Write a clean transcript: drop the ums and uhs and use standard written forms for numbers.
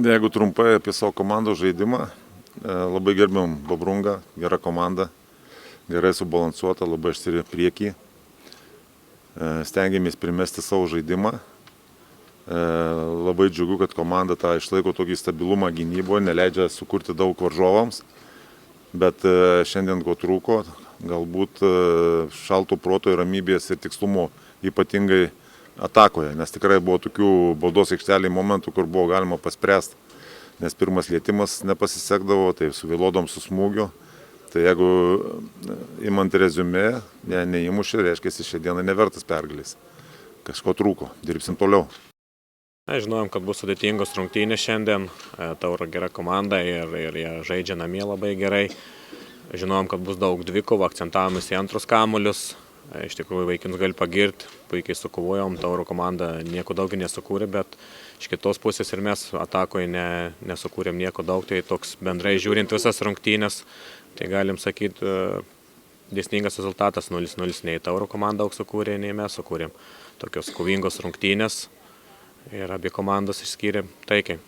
Jeigu trumpai apie savo komandos žaidimą, labai gerbiam Bobrungą, gera komanda, gerai subalansuota, labai aštri priekį. Stengiamės primesti savo žaidimą. Labai džiugu, kad komanda tą išlaiko tokį stabilumą gynyboje, neleidžia sukurti daug varžovams. Bet šiandien ko trūko, galbūt šalto proto ir ramybės ir tikslumo, ypatingai atakoje, nes tikrai buvo tokių baudos aikštelėje momentų, kur buvo galima paspręsti, nes pirmas lietimas nepasisekdavo, tai suvėlodom su smūgiu. Tai jeigu imant reziumė, neįmušė, reiškia, šią dieną nevertas pergalės. Kažko trūko, dirbsim toliau. Žinojom, kad bus sudėtingos rungtynės šiandien, Tauro gera komanda ir jie žaidžia namie labai gerai. Žinojom, kad bus daug dvikovų, akcentavomės į antrus kamuolius. Iš tikrųjų vaikinus gali pagirti, puikiai sukovojom, Tauro komanda nieko daug nesukūrė, bet iš kitos pusės ir mes atakoje nesukūrėm nieko daug, tai toks bendrai žiūrint visas rungtynės, tai galim sakyti, dėsningas rezultatas 0-0, nei Tauro komanda daug sukūrė, nei mes sukūrėm. Tokios kovingos rungtynės ir abi komandos išskyrė taikiai.